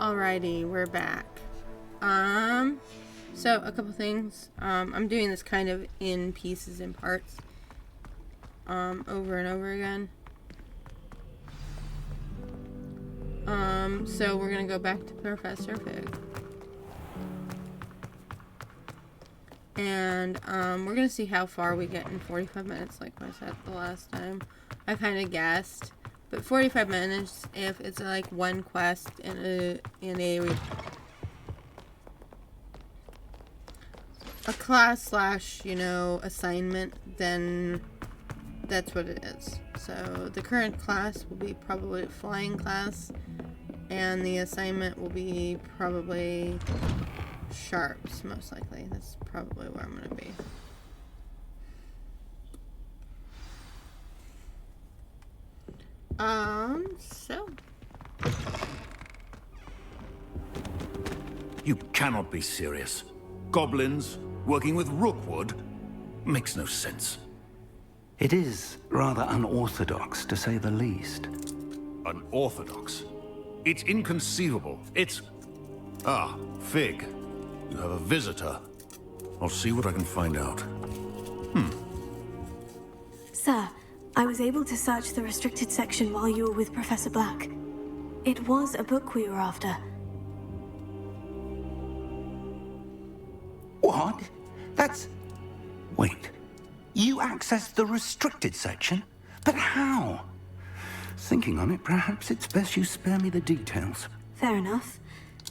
Alrighty, we're back. So a couple things. I'm doing this kind of in pieces and parts. Over and over again. So we're gonna go back to Professor Fig. And, we're gonna see how far we get in 45 minutes, like I said the last time. I kind of guessed. But 45 minutes, if it's like one quest in a class / assignment, then that's what it is. So the current class will be probably a flying class, and the assignment will be probably sharps, most likely. That's probably where I'm gonna be. So. You cannot be serious. Goblins working with Rookwood makes no sense. It is rather unorthodox, to say the least. Unorthodox? It's inconceivable. It's... Ah, Fig. You have a visitor. I'll see what I can find out. Sir, I was able to search the restricted section while you were with Professor Black. It was a book we were after. What? That's... Wait. You accessed the restricted section? But how? Thinking on it, perhaps it's best you spare me the details. Fair enough.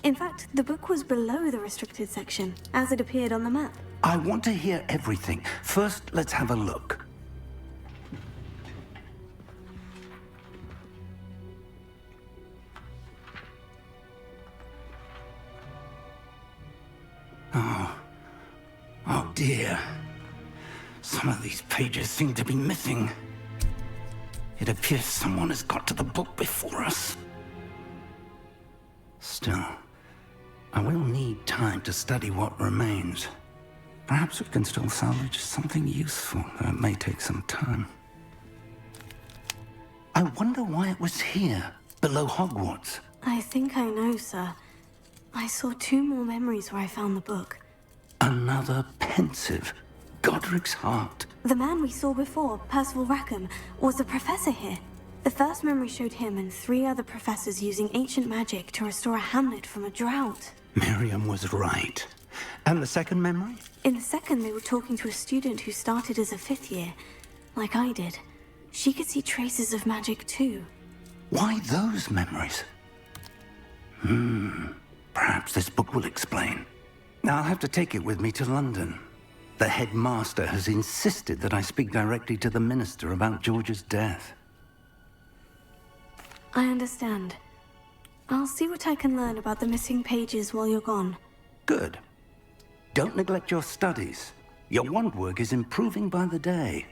In fact, the book was below the restricted section, as it appeared on the map. I want to hear everything. First, let's have a look. Oh dear. Some of these pages seem to be missing. It appears someone has got to the book before us. Still, I will need time to study what remains. Perhaps we can still salvage something useful, though it may take some time. I wonder why it was here, below Hogwarts. I think I know, sir. I saw 2 more memories where I found the book. Another pensive. Godric's heart. The man we saw before, Percival Rackham, was a professor here. The first memory showed him and 3 other professors using ancient magic to restore a hamlet from a drought. Miriam was right. And the second memory? In the second, they were talking to a student who started as a 5th year, like I did. She could see traces of magic too. Why those memories? Perhaps this book will explain. Now I'll have to take it with me to London. The headmaster has insisted that I speak directly to the minister about George's death. I understand. I'll see what I can learn about the missing pages while you're gone. Good. Don't neglect your studies. Your wand work is improving by the day.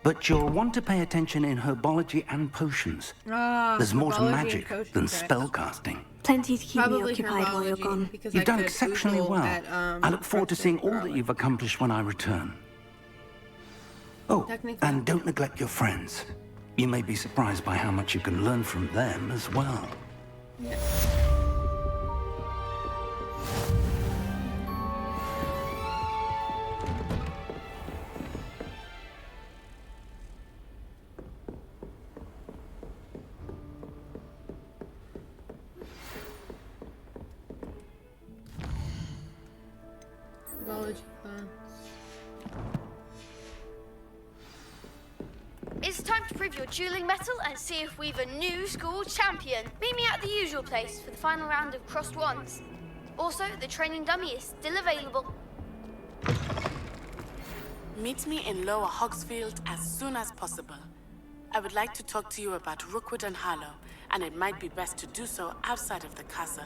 But you'll want to pay attention in herbology and potions. There's more to magic than spellcasting. Plenty to keep Probably me occupied while you're gone. You've done exceptionally well. I look forward to seeing all that you've accomplished when I return. Oh, and don't neglect your friends. You may be surprised by how much you can learn from them as well. Yes. It's time to prove your dueling mettle and see if we've a new school champion. Meet me at the usual place for the final round of crossed wands. Also, the training dummy is still available. Meet me in Lower Hogsfield as soon as possible. I would like to talk to you about Rookwood and Harlow, and it might be best to do so outside of the castle.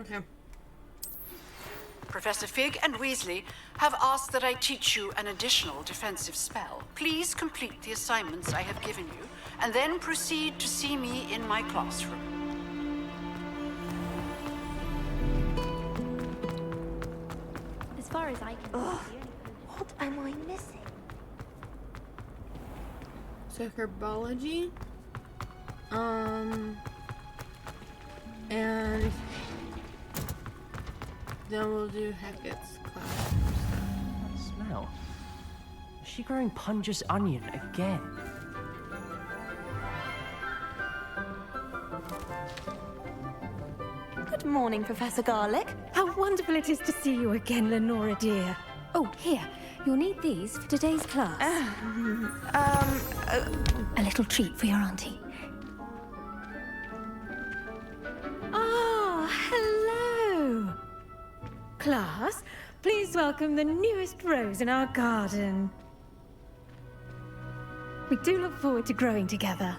Okay. Professor Fig and Weasley have asked that I teach you an additional defensive spell. Please complete the assignments I have given you, and then proceed to see me in my classroom. far as I can see. What am I missing? So herbology. And then we'll do Hackett's class. That smell. Is she growing Punja's onion again? Good morning, Professor Garlick. How wonderful it is to see you again, Lenora dear. Oh, here. You'll need these for today's class. A little treat for your auntie. Ah, hello. Class, please welcome the newest rose in our garden. We do look forward to growing together.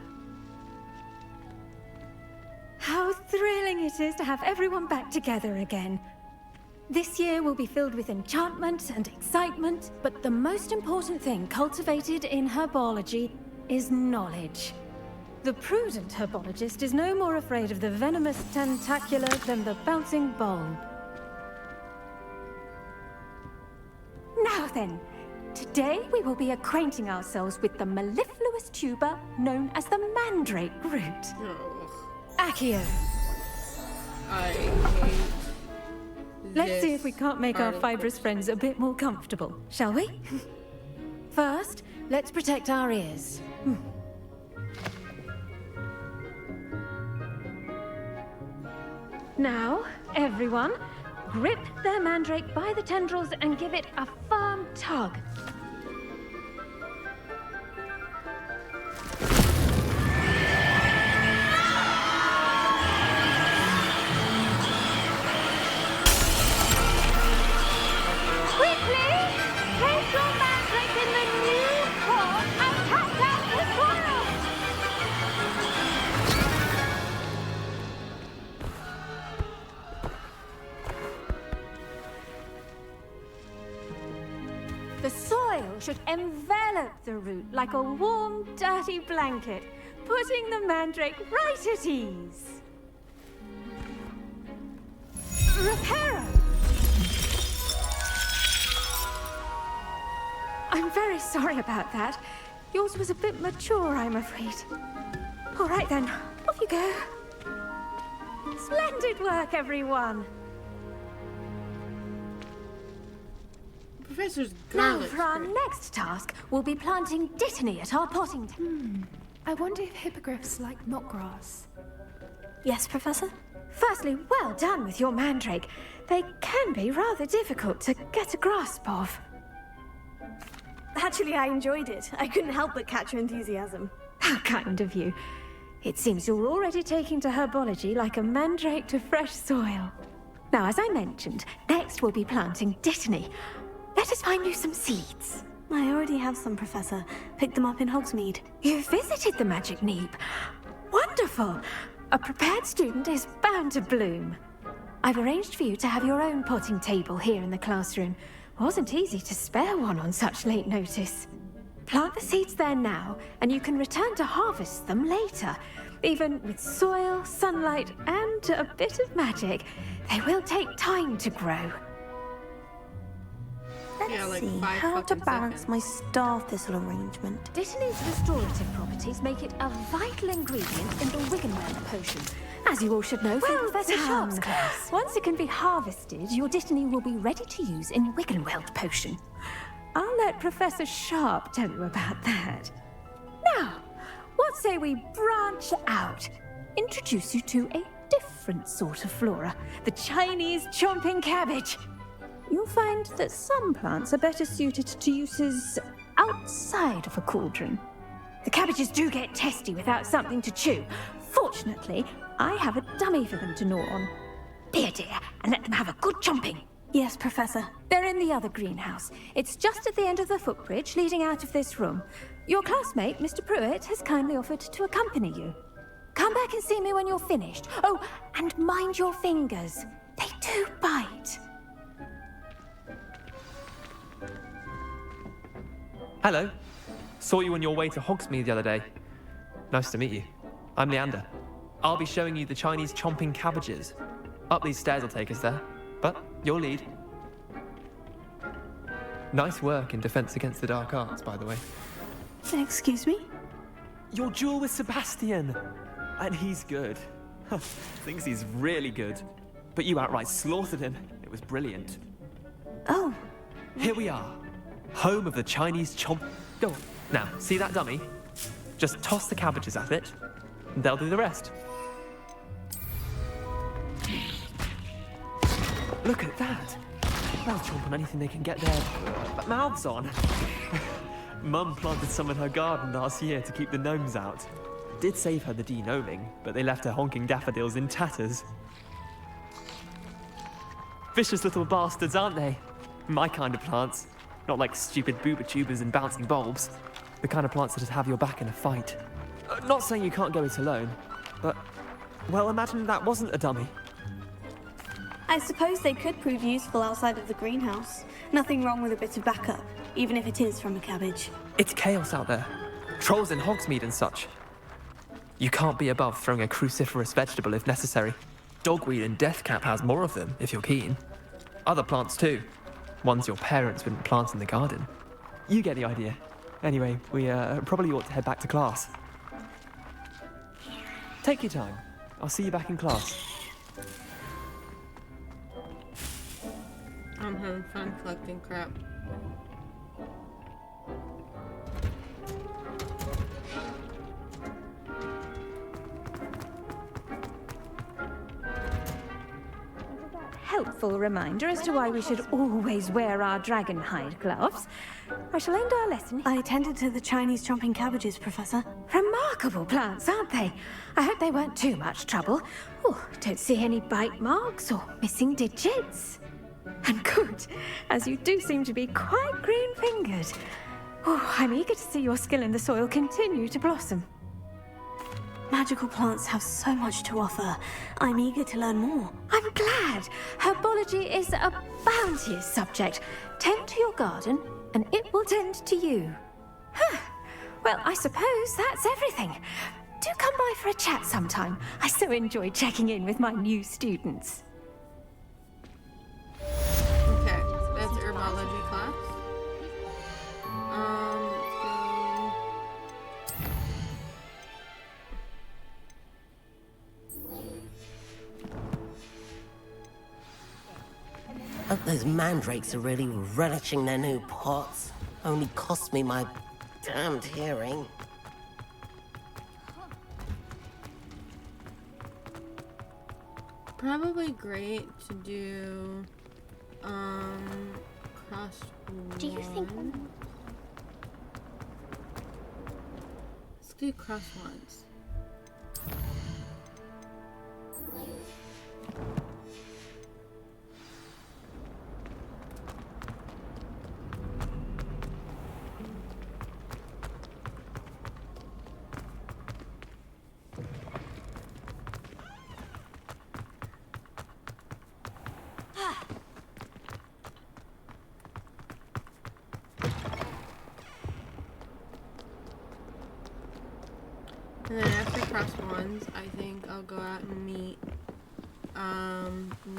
How thrilling it is to have everyone back together again. This year will be filled with enchantment and excitement, but the most important thing cultivated in herbology is knowledge. The prudent herbologist is no more afraid of the venomous tentacular than the bouncing bulb. Now then, today we will be acquainting ourselves with the mellifluous tuber known as the mandrake root. Accio. I hate Let's see if we can't make our fibrous friends a bit more comfortable, shall we? First, let's protect our ears. Now, everyone, grip their mandrake by the tendrils and give it a firm tug. The soil should envelop the root like a warm, dirty blanket, putting the mandrake right at ease. Reparo! I'm very sorry about that. Yours was a bit mature, I'm afraid. All right then, off you go. Splendid work, everyone. Professor's Now garlic. for our next task, we'll be planting dittany at our potting table. I wonder if hippogriffs like knotgrass. Yes, Professor? Firstly, well done with your mandrake. They can be rather difficult to get a grasp of. Actually, I enjoyed it. I couldn't help but catch your enthusiasm. How kind of you. It seems you're already taking to herbology like a mandrake to fresh soil. Now, as I mentioned, next we'll be planting dittany. Let us find you some seeds. I already have some, Professor. Picked them up in Hogsmeade. You visited the Magic Neep. Wonderful! A prepared student is bound to bloom. I've arranged for you to have your own potting table here in the classroom. Wasn't easy to spare one on such late notice. Plant the seeds there now, and you can return to harvest them later. Even with soil, sunlight, and a bit of magic, they will take time to grow. Let's see how to balance my star thistle arrangement. Dittany's restorative properties make it a vital ingredient in the Wiggenweld potion, as you all should know from Professor Sharp's class. Once it can be harvested, your dittany will be ready to use in Wiggenweld potion. I'll let Professor Sharp tell you about that. Now, what say we branch out? Introduce you to a different sort of flora, the Chinese chomping cabbage. You'll find that some plants are better suited to uses outside of a cauldron. The cabbages do get testy without something to chew. Fortunately, I have a dummy for them to gnaw on. Be a dear, and let them have a good chomping. Yes, Professor. They're in the other greenhouse. It's just at the end of the footbridge leading out of this room. Your classmate, Mr. Pruitt, has kindly offered to accompany you. Come back and see me when you're finished. Oh, and mind your fingers. They do bite. Hello. Saw you on your way to Hogsmeade the other day. Nice to meet you. I'm Leander. I'll be showing you the Chinese chomping cabbages. Up these stairs will take us there, but you'll lead. Nice work in Defense Against the Dark Arts, by the way. Excuse me? Your duel with Sebastian! And he's good. Thinks he's really good. But you outright slaughtered him. It was brilliant. Oh. Here we are. Home of the Chinese chomp... Go on. Now, see that dummy? Just toss the cabbages at it, and they'll do the rest. Look at that. They'll chomp on anything they can get their mouths on. Mum planted some in her garden last year to keep the gnomes out. Did save her the de-gnoming, but they left her honking daffodils in tatters. Vicious little bastards, aren't they? My kind of plants. Not like stupid booba tubers and bouncing bulbs. The kind of plants that have your back in a fight. Not saying you can't go it alone, but... well, imagine that wasn't a dummy. I suppose they could prove useful outside of the greenhouse. Nothing wrong with a bit of backup, even if it is from a cabbage. It's chaos out there. Trolls in Hogsmeade and such. You can't be above throwing a cruciferous vegetable if necessary. Dogweed and deathcap has more of them, if you're keen. Other plants too. Ones your parents wouldn't plant in the garden. You get the idea. Anyway, we probably ought to head back to class. Take your time. I'll see you back in class. I'm having fun collecting crap. Helpful reminder as to why we should always wear our dragon hide gloves. I shall end our lesson. I tended to the Chinese chomping cabbages, Professor. Remarkable plants, aren't they? I hope they weren't too much trouble. Oh, don't see any bite marks or missing digits. And good, as you do seem to be quite green-fingered. Oh, I'm eager to see your skill in the soil continue to blossom. Magical plants have so much to offer. I'm eager to learn more. I'm glad. Herbology is a bounteous subject. Tend to your garden, and it will tend to you. Huh. Well, I suppose that's everything. Do come by for a chat sometime. I so enjoy checking in with my new students. Okay, that's herbology class. Hope those mandrakes are really relishing their new pots. Only cost me my damned hearing. Probably great to do cross Do you think let's do cross ones. And then after cross ones, I think I'll go out and meet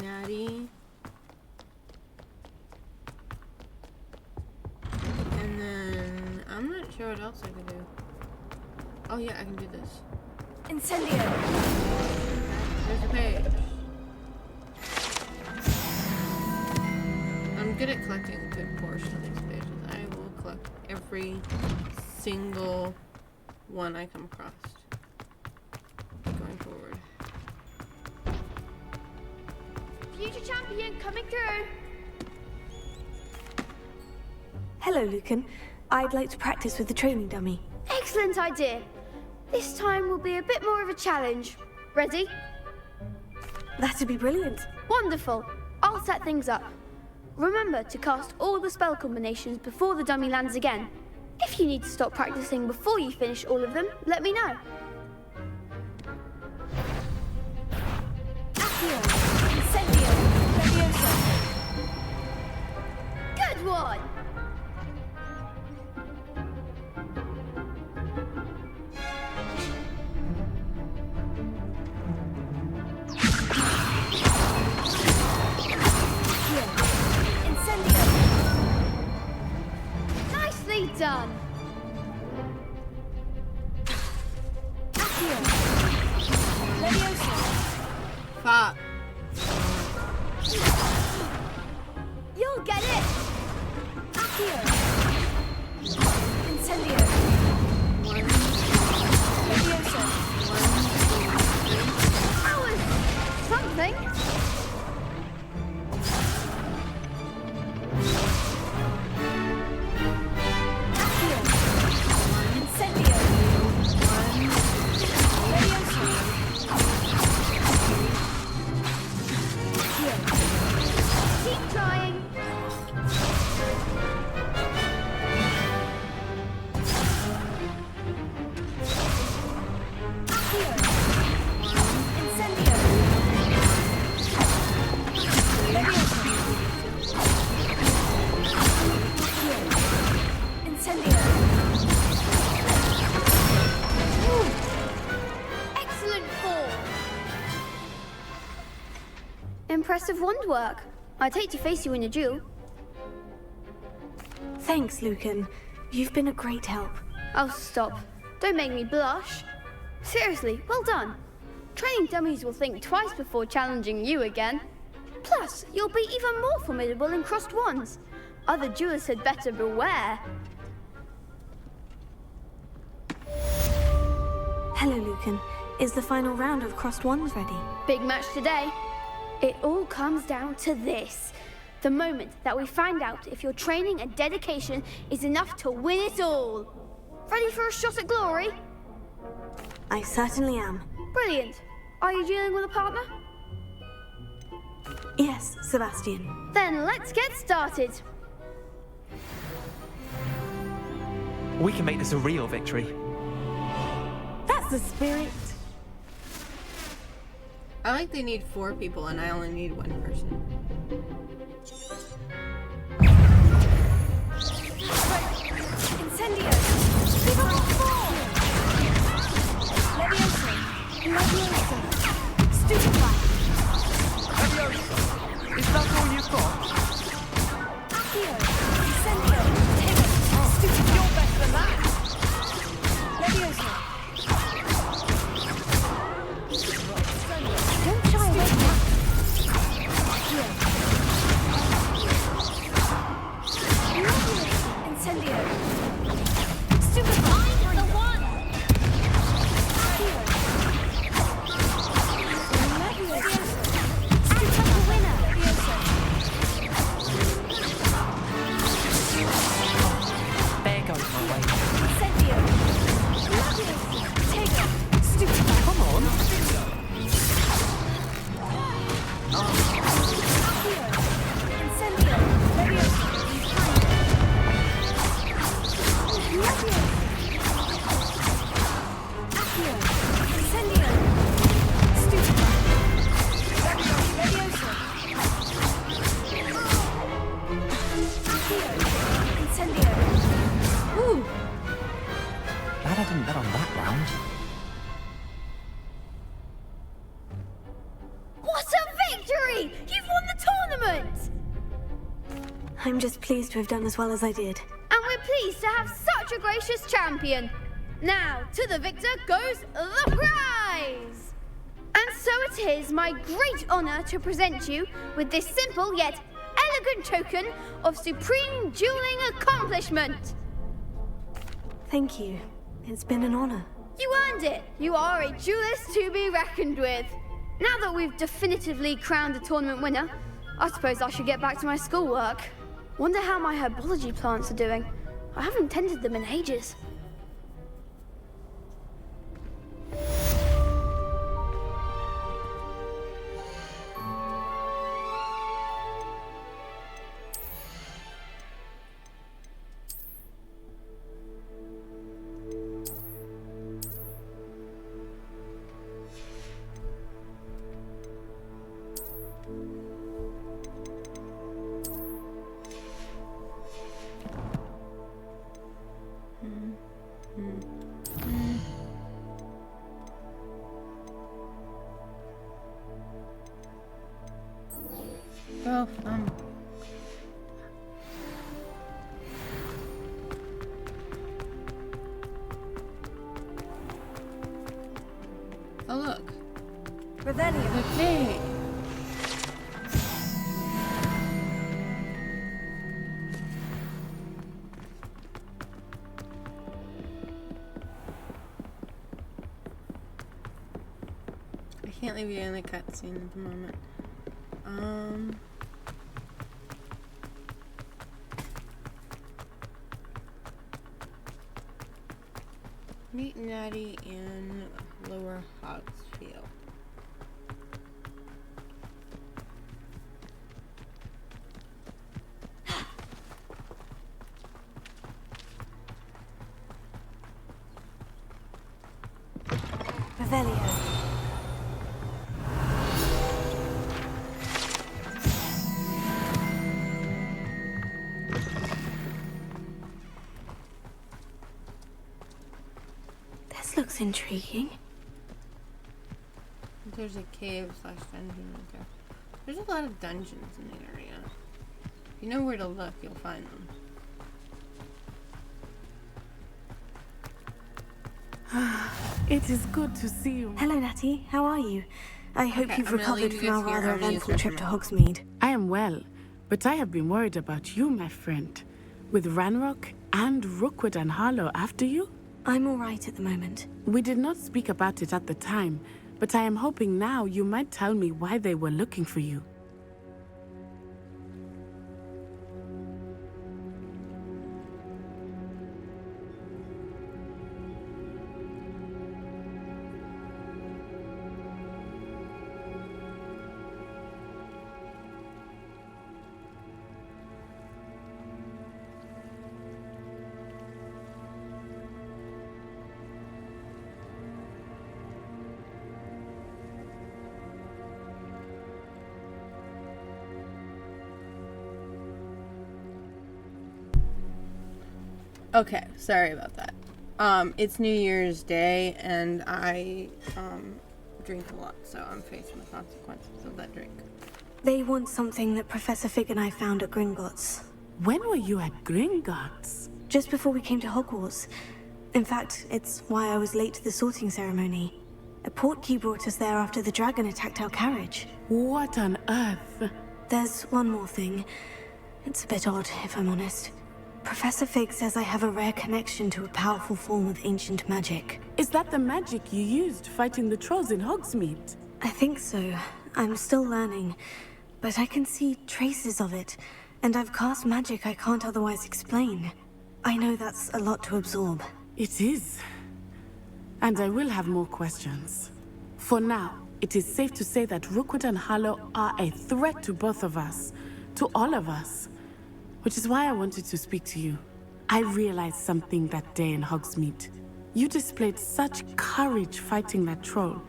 Natty. And then I'm not sure what else I can do. Oh yeah, I can do this. Incendio! There's a page. I'm good at collecting a good portion of these pages. I will collect every single one I come across going forward. future champion coming through? Hello, Lucan. I'd like to practice with the training dummy. Excellent idea. This time will be a bit more of a challenge. Ready? That'd be brilliant. Wonderful. I'll set things up. Remember to cast all the spell combinations before the dummy lands again. If you need to stop practicing before you finish all of them, let me know. Accio! Incendio! Leviosa! Good one! done. Fuck. You'll get it. Incendio. That was something. Keep trying. Excellent form. Impressive wand work. I'd hate to face you in a duel. Thanks, Lucan. You've been a great help. Oh, stop. Don't make me blush. Seriously, well done. Training dummies will think twice before challenging you again. Plus, you'll be even more formidable in crossed wands. Other duelists had better beware. Hello, Lucan. Is the final round of crossed wands ready? Big match today. It all comes down to this. The moment that we find out if your training and dedication is enough to win it all. Ready for a shot at glory? I certainly am. Brilliant. Are you dealing with a partner? Yes, Sebastian. Then let's get started. We can make this a real victory. That's the spirit. I like they need 4 people and I only need 1 person. Incendio. Leviosa. Leviosa. Stupefy. Leviosa, is that all you've got? Accio. Incendio. Take it. Stupefy. You're better than that. Leviosa. Don't shy away from that. Accio. Incendio. Stupefy. Find the one. There goes my way. Incendio. Take it. Stupefy. Come on. Incendio. Leviosa. Leviosa. Accio. Incendio. Stupefy. Leviosa. Accio. Incendio. Ooh. Glad I didn't bet on that round. What a victory! You've won the tournament! I'm just pleased to have done as well as I did. And we're pleased to have such a gracious champion. Now, to the victor goes the prize! And so it is my great honor to present you with this simple yet elegant token of supreme dueling accomplishment. Thank you. It's been an honor. You earned it. You are a duelist to be reckoned with. Now that we've definitively crowned the tournament winner, I suppose I should get back to my schoolwork. Wonder how my herbology plants are doing. I haven't tended them in ages. Well, can't leave you in the cutscene at the moment. Meet Natty in Lower Hogsfield. Revelio. This looks intriguing. There's a cave/dungeon right there. There's a lot of dungeons in the area. If you know where to look, you'll find them. It is good to see you. Hello, Natty. How are you? I hope you've recovered from our rather eventful trip to Hogsmeade. Hogsmeade. I am well, but I have been worried about you, my friend. With Ranrock and Rookwood and Harlow after you? I'm all right at the moment. We did not speak about it at the time, but I am hoping now you might tell me why they were looking for you. Okay, sorry about that. It's New Year's Day, and I drink a lot, so I'm facing the consequences of that drink. They want something that Professor Fig and I found at Gringotts. When were you at Gringotts? Just before we came to Hogwarts. In fact, it's why I was late to the sorting ceremony. A portkey brought us there after the dragon attacked our carriage. What on earth? There's one more thing. It's a bit odd, if I'm honest. Professor Fig says I have a rare connection to a powerful form of ancient magic. Is that the magic you used fighting the trolls in Hogsmeade? I think so. I'm still learning, but I can see traces of it, and I've cast magic I can't otherwise explain. I know that's a lot to absorb. It is. And I will have more questions. For now, it is safe to say that Rookwood and Harlow are a threat to both of us, to all of us. Which is why I wanted to speak to you. I realized something that day in Hogsmeade. You displayed such courage fighting that troll,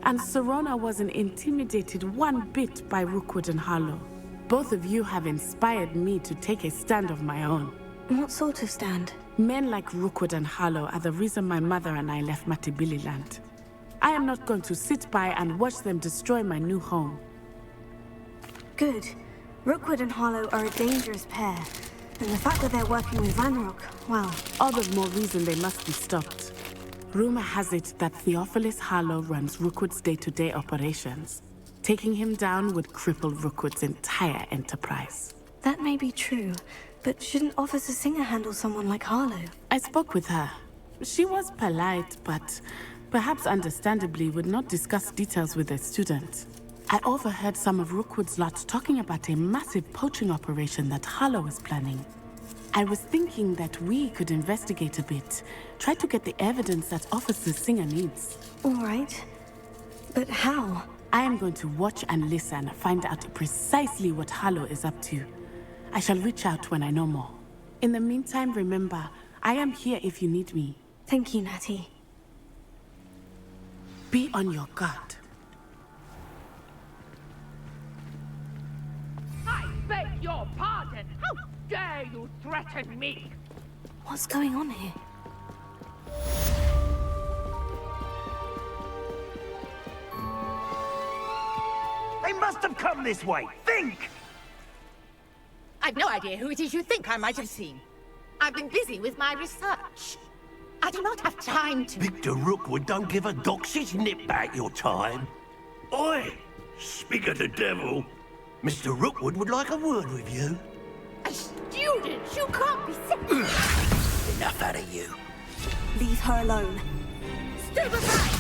and Serona wasn't intimidated one bit by Rookwood and Harlow. Both of you have inspired me to take a stand of my own. What sort of stand? Men like Rookwood and Harlow are the reason my mother and I left Matibili land. I am not going to sit by and watch them destroy my new home. Good. Rookwood and Harlow are a dangerous pair, and the fact that they're working with Ranrock, well... All the more reason they must be stopped. Rumor has it that Theophilus Harlow runs Rookwood's day-to-day operations. Taking him down would cripple Rookwood's entire enterprise. That may be true, but shouldn't Officer Singer handle someone like Harlow? I spoke with her. She was polite, but perhaps understandably would not discuss details with a student. I overheard some of Rookwood's lot talking about a massive poaching operation that Harlow is planning. I was thinking that we could investigate a bit, try to get the evidence that Officer Singer needs. All right. But how? I am going to watch and listen, find out precisely what Harlow is up to. I shall reach out when I know more. In the meantime, remember, I am here if you need me. Thank you, Natty. Be on your guard. I beg your pardon! How dare you threaten me? What's going on here? They must have come this way! Think! I've no idea who it is you think I might have seen. I've been busy with my research. I do not have time to... Victor Rookwood don't give a doxy's nip back your time. Oi! Speak of the devil. Mr. Rookwood would like a word with you. A student? You can't be serious. Enough out of you. Leave her alone. Stay aside!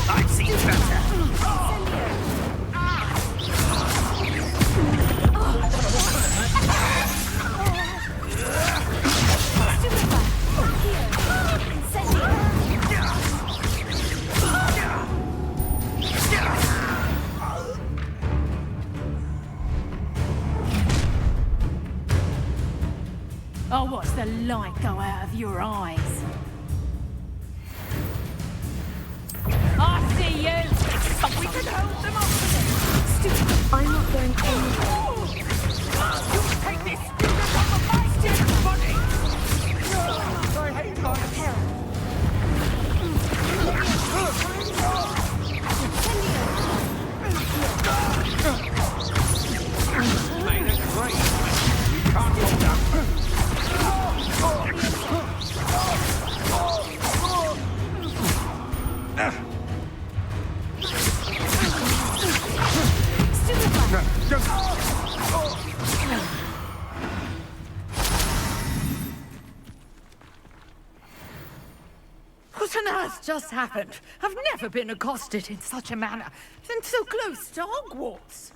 I've seen better. I'll watch the light go out of your eyes. I see you! We can hold them off! I'm not going anywhere. You take this student off of my student body! I hate my parents. Made it great. You can't hold up. What on earth just happened? I've never been accosted in such a manner, and so close to Hogwarts.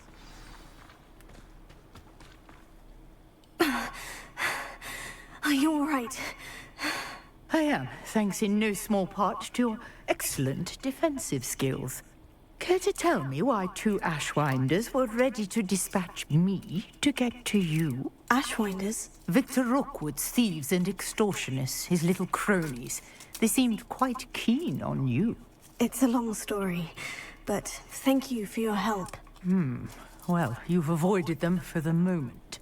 Are you all right? I am, thanks in no small part to your excellent defensive skills. Care to tell me why 2 Ashwinders were ready to dispatch me to get to you? Ashwinders? Victor Rookwood's thieves and extortionists, his little cronies. They seemed quite keen on you. It's a long story, but thank you for your help. Well, you've avoided them for the moment.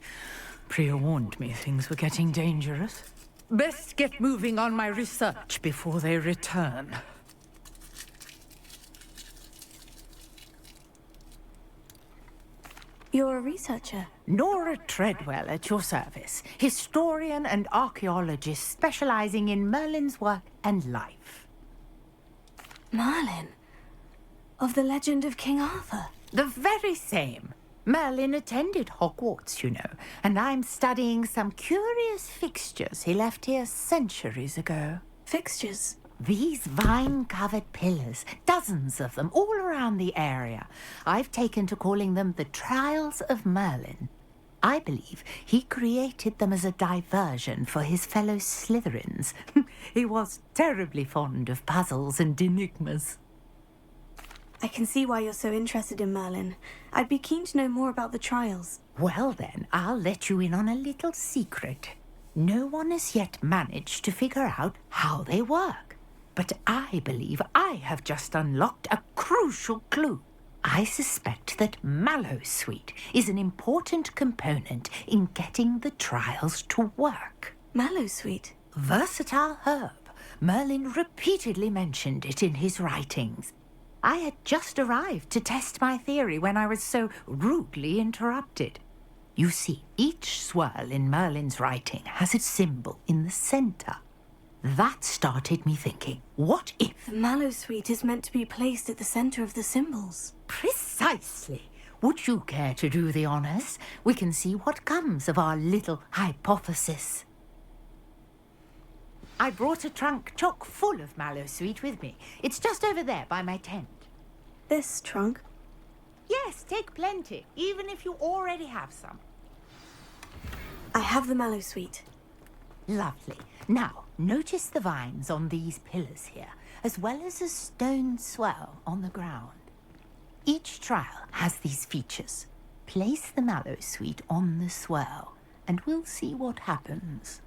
Priya warned me things were getting dangerous. Best get moving on my research before they return. You're a researcher? Nora Treadwell at your service. Historian and archaeologist specializing in Merlin's work and life. Merlin? Of the legend of King Arthur? The very same. Merlin attended Hogwarts, you know, and I'm studying some curious fixtures he left here centuries ago. Fixtures? These vine-covered pillars, dozens of them, all around the area. I've taken to calling them the Trials of Merlin. I believe he created them as a diversion for his fellow Slytherins. He was terribly fond of puzzles and enigmas. I can see why you're so interested in Merlin. I'd be keen to know more about the trials. Well then, I'll let you in on a little secret. No one has yet managed to figure out how they work. But I believe I have just unlocked a crucial clue. I suspect that Mallowsweet is an important component in getting the trials to work. Mallowsweet? Versatile herb. Merlin repeatedly mentioned it in his writings. I had just arrived to test my theory when I was so rudely interrupted. You see, each swirl in Merlin's writing has a symbol in the center. That started me thinking, what if... The Mallowsweet is meant to be placed at the center of the symbols. Precisely. Would you care to do the honors? We can see what comes of our little hypothesis. I brought a trunk chock full of Mallowsweet with me. It's just over there by my tent. This trunk? Yes, take plenty, even if you already have some. I have the Mallowsweet. Lovely. Now, notice the vines on these pillars here, as well as a stone swell on the ground. Each trial has these features. Place the Mallowsweet on the swell, and we'll see what happens.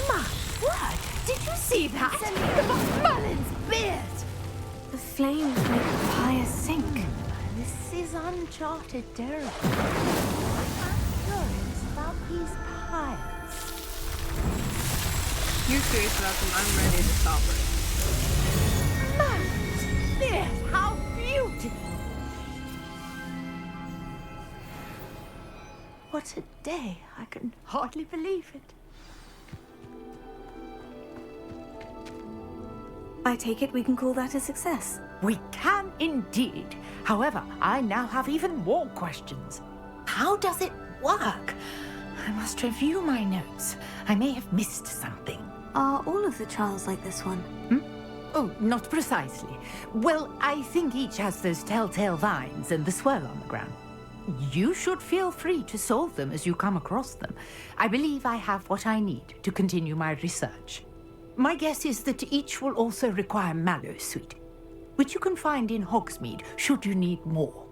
My word! Did you see that? Merlin's beard! The flames make the fire sink. This is uncharted territory. I'm curious about these pyres. You're curious about them, I'm ready to stop it. Merlin's beard! How beautiful! What a day! I can hardly believe it. I take it we can call that a success. We can indeed. However, I now have even more questions. How does it work? I must review my notes. I may have missed something. Are all of the trials like this one? Oh, not precisely. Well, I think each has those telltale vines and the swirl on the ground. You should feel free to solve them as you come across them. I believe I have what I need to continue my research. My guess is that each will also require mallow sweet, which you can find in Hogsmeade should you need more.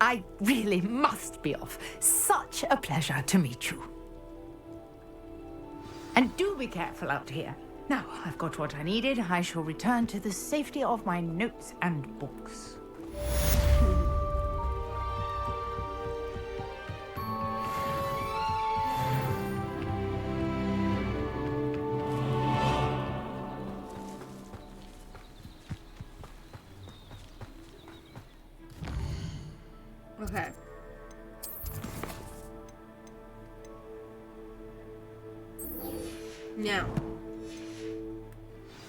I really must be off. Such a pleasure to meet you. And do be careful out here. Now, I've got what I needed. I shall return to the safety of my notes and books. Okay. Now,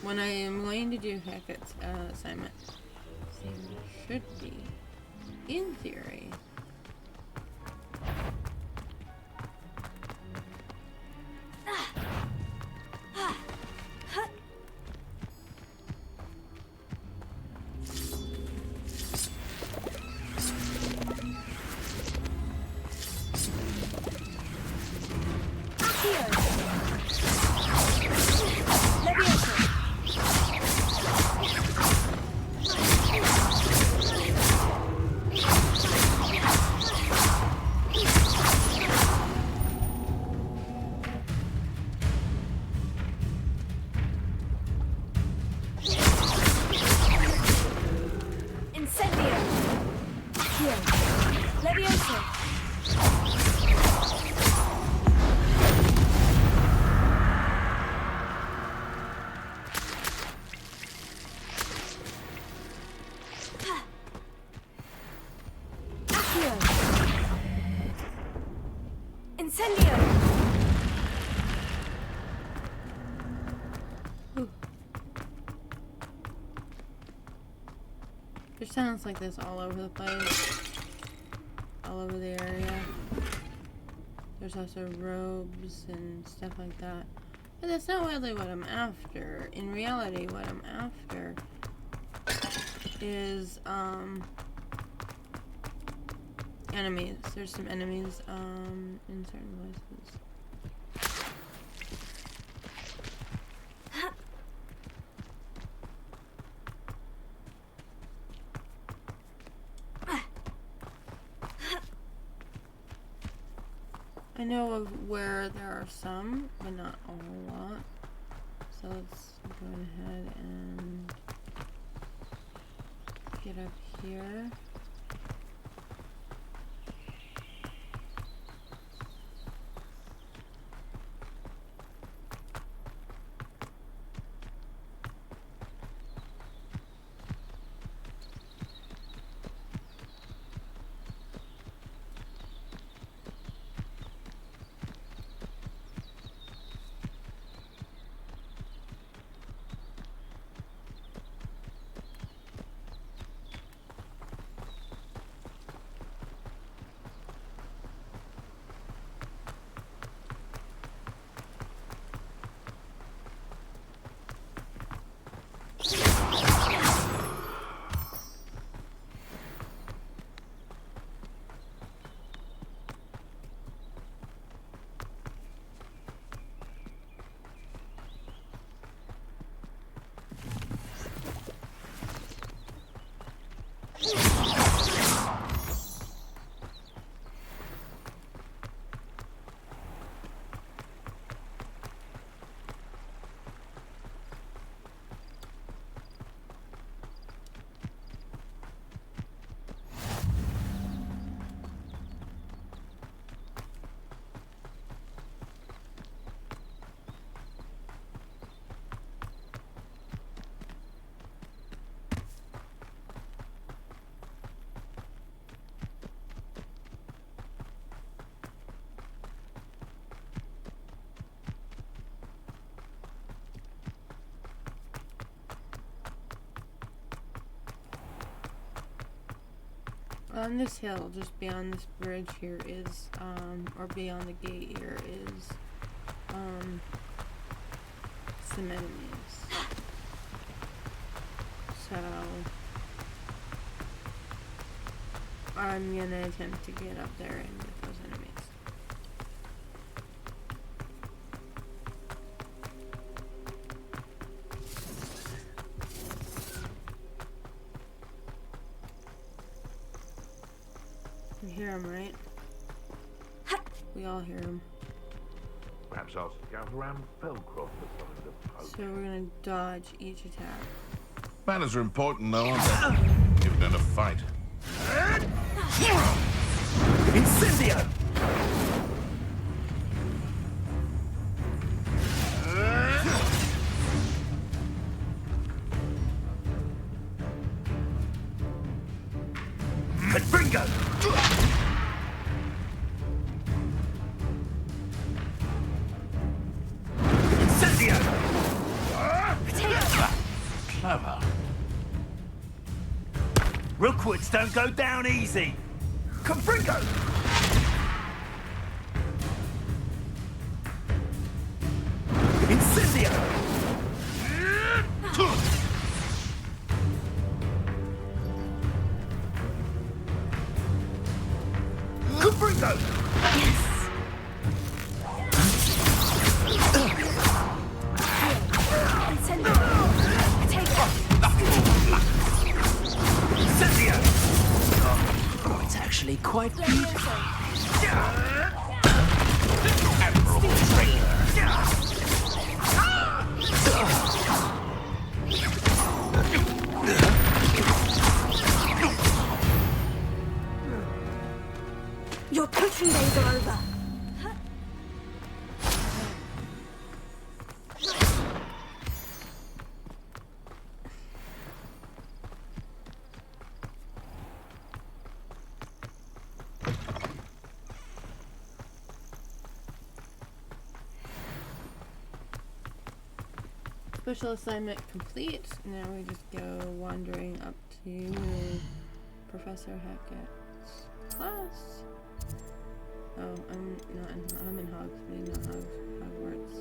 when I am going to do Hackett's assignment, should be, in theory, there sounds like this all over the place, all over the area. There's also robes and stuff like that. But that's not really what I'm after. In reality, what I'm after is, enemies. There's some enemies, in certain places. I know of where there are some, but not a whole lot. So let's go ahead and get up here. On this hill, just beyond this bridge here is, or beyond the gate here is, some enemies. So, I'm gonna attempt to get up there and get those enemies. You hear him, right? We all hear him. Perhaps I'll scout around Felcroft for something to poke. So we're gonna dodge each attack. Manners are important, though, aren't they? Given in a fight. Incendio! Confringo! Incendio! Clever. Rookwoods don't go down easy. Confringo! Incendio! Confringo! Yes. Incendio. Take it. Incendio! Oh, it's actually quite beautiful. Admirable traitor. Your potion days are over. Special assignment complete. Now we just go wandering up to Professor Hackett's class. Oh, I'm in Hogsmeade, not Hogwarts.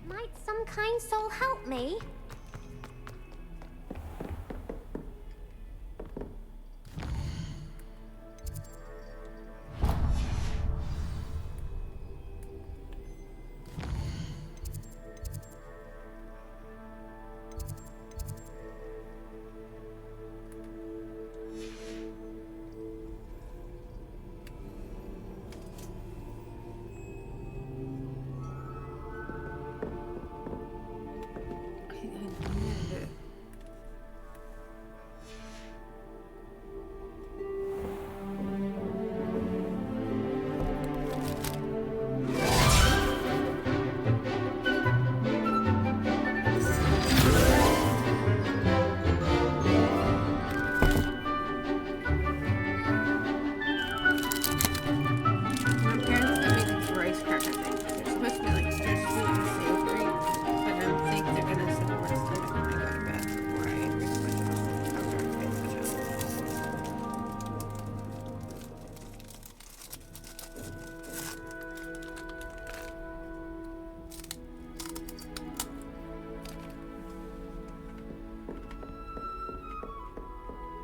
Might some kind soul help me?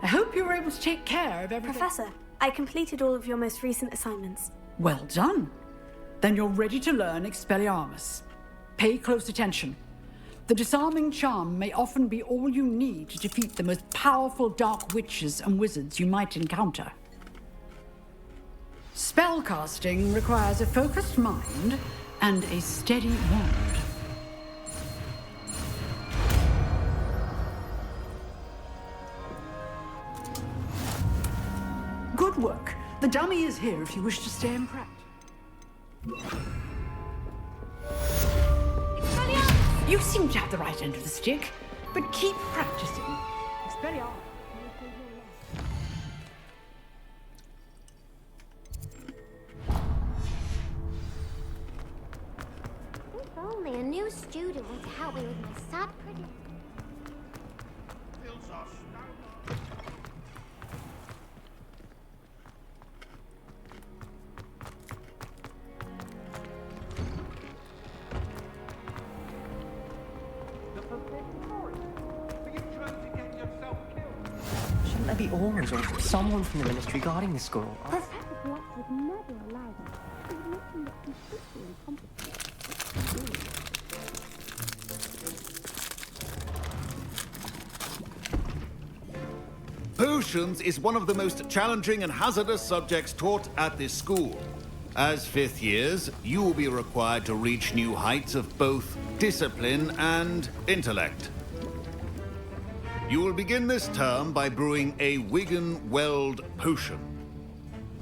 I hope you were able to take care of everything. Professor, I completed all of your most recent assignments. Well done. Then you're ready to learn Expelliarmus. Pay close attention. The disarming charm may often be all you need to defeat the most powerful dark witches and wizards you might encounter. Spellcasting requires a focused mind and a steady wand. Good work. The dummy is here if you wish to stay and practice. You seem to have the right end of the stick, but keep practicing. Expelliarmus. If only a new student were to help me with my sad predicament. Shouldn't there be Aurors or someone from the ministry guarding the school? Professor Flex would never allow them. He would make them look completely incompetent. Potions is one of the most challenging and hazardous subjects taught at this school. As fifth years, you will be required to reach new heights of both discipline and intellect. You will begin this term by brewing a Wigan-Weld potion.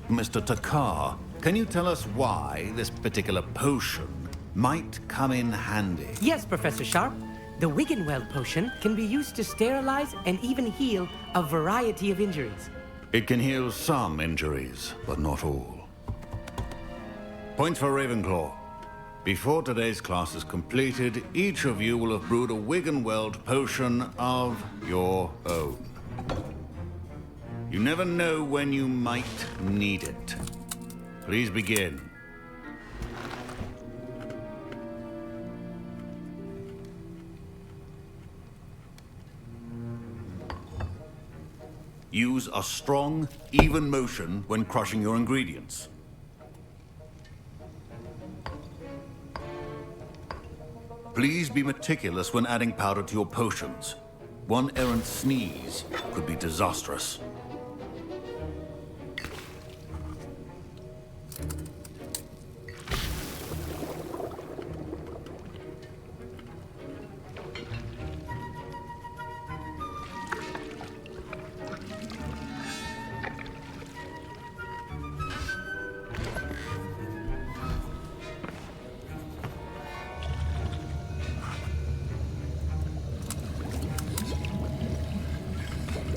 Mr. Takar, can you tell us why this particular potion might come in handy? Yes, Professor Sharp. The Wigan-Weld potion can be used to sterilize and even heal a variety of injuries. It can heal some injuries, but not all. Point for Ravenclaw. Before today's class is completed, each of you will have brewed a Wigan-Weld potion of your own. You never know when you might need it. Please begin. Use a strong, even motion when crushing your ingredients. Please be meticulous when adding powder to your potions. One errant sneeze could be disastrous.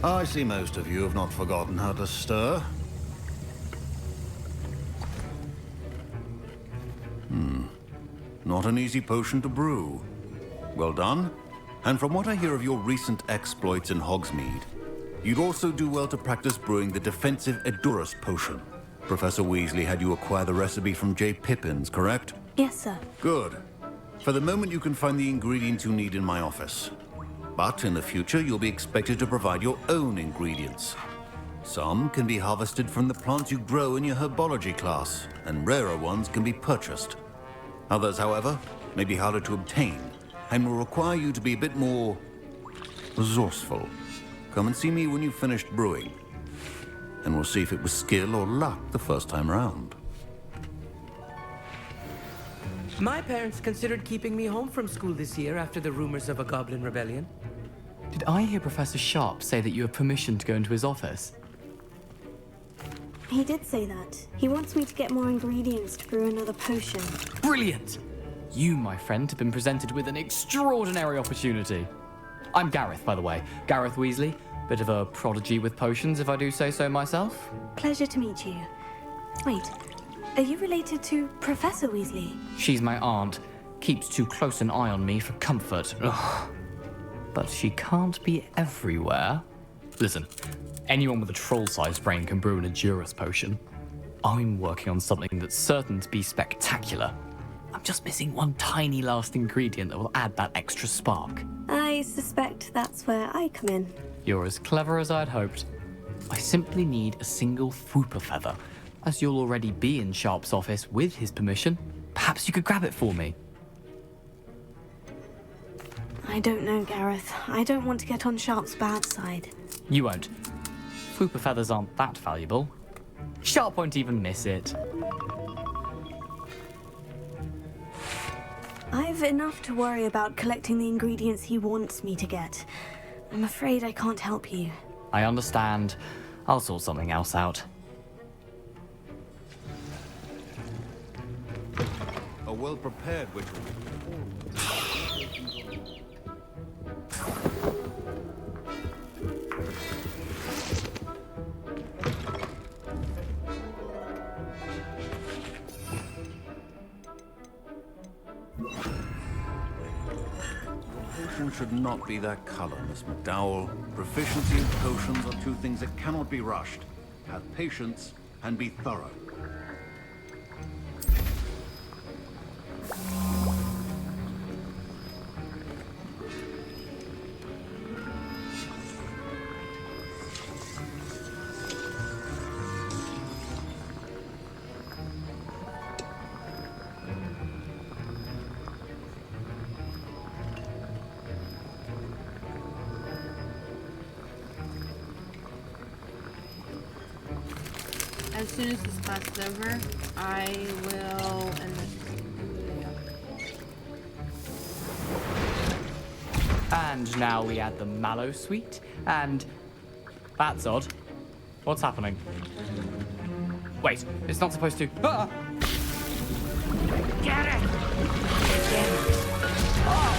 I see most of you have not forgotten how to stir. Not an easy potion to brew. Well done. And from what I hear of your recent exploits in Hogsmeade, you'd also do well to practice brewing the defensive Edurus potion. Professor Weasley had you acquire the recipe from J. Pippins, correct? Yes, sir. Good. For the moment, you can find the ingredients you need in my office. But in the future, you'll be expected to provide your own ingredients. Some can be harvested from the plants you grow in your herbology class, and rarer ones can be purchased. Others, however, may be harder to obtain, and will require you to be a bit more resourceful. Come and see me when you've finished brewing, and we'll see if it was skill or luck the first time round. My parents considered keeping me home from school this year after the rumors of a goblin rebellion. Did I hear Professor Sharp say that you have permission to go into his office? He did say that. He wants me to get more ingredients to brew another potion. Brilliant! You, my friend, have been presented with an extraordinary opportunity. I'm Gareth, by the way. Gareth Weasley. Bit of a prodigy with potions, if I do say so myself. Pleasure to meet you. Wait, are you related to Professor Weasley? She's my aunt. Keeps too close an eye on me for comfort. Ugh. But she can't be everywhere. Listen, anyone with a troll-sized brain can brew an Edurus potion. I'm working on something that's certain to be spectacular. I'm just missing one tiny last ingredient that will add that extra spark. I suspect that's where I come in. You're as clever as I'd hoped. I simply need a single Fwooper feather. As you'll already be in Sharp's office with his permission, perhaps you could grab it for me. I don't know, Gareth. I don't want to get on Sharp's bad side. You won't. Fwooper feathers aren't that valuable. Sharp won't even miss it. I've enough to worry about collecting the ingredients he wants me to get. I'm afraid I can't help you. I understand. I'll sort something else out. well-prepared witch. Potion should not be that color, Miss McDowell. Proficiency in potions are two things that cannot be rushed. Have patience and be thorough. As soon as this class is over, I will end this video. And now we add the mallow sweet, and that's odd. What's happening? Wait, it's not supposed to. Ah! Get it! Oh!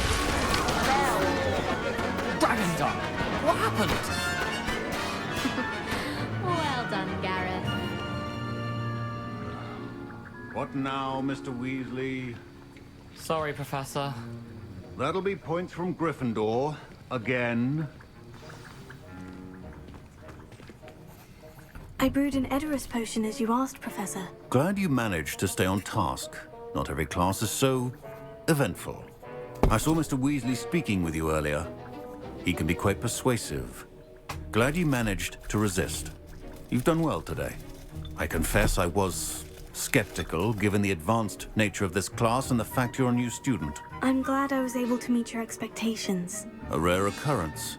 Dragon Dog! What happened? Well done, Gareth. What now, Mr. Weasley? Sorry, Professor. That'll be points from Gryffindor. Again. I brewed an Edorus potion as you asked, Professor. Glad you managed to stay on task. Not every class is so eventful. I saw Mr. Weasley speaking with you earlier. He can be quite persuasive. Glad you managed to resist. You've done well today. I confess I was skeptical, given the advanced nature of this class and the fact you're a new student. I'm glad I was able to meet your expectations. A rare occurrence.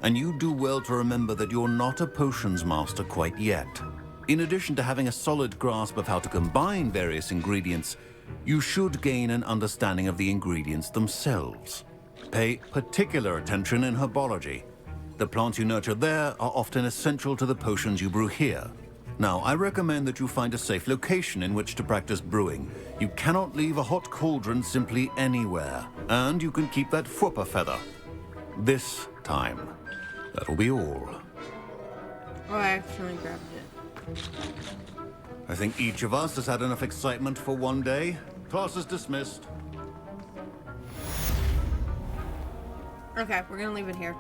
And you do well to remember that you're not a potions master quite yet. In addition to having a solid grasp of how to combine various ingredients, you should gain an understanding of the ingredients themselves. Pay particular attention in herbology. The plants you nurture there are often essential to the potions you brew here. Now, I recommend that you find a safe location in which to practice brewing. You cannot leave a hot cauldron simply anywhere. And you can keep that Fwooper feather. This time. That'll be all. Oh, I accidentally grabbed it. I think each of us has had enough excitement for one day. Class is dismissed. Okay, we're gonna leave it here.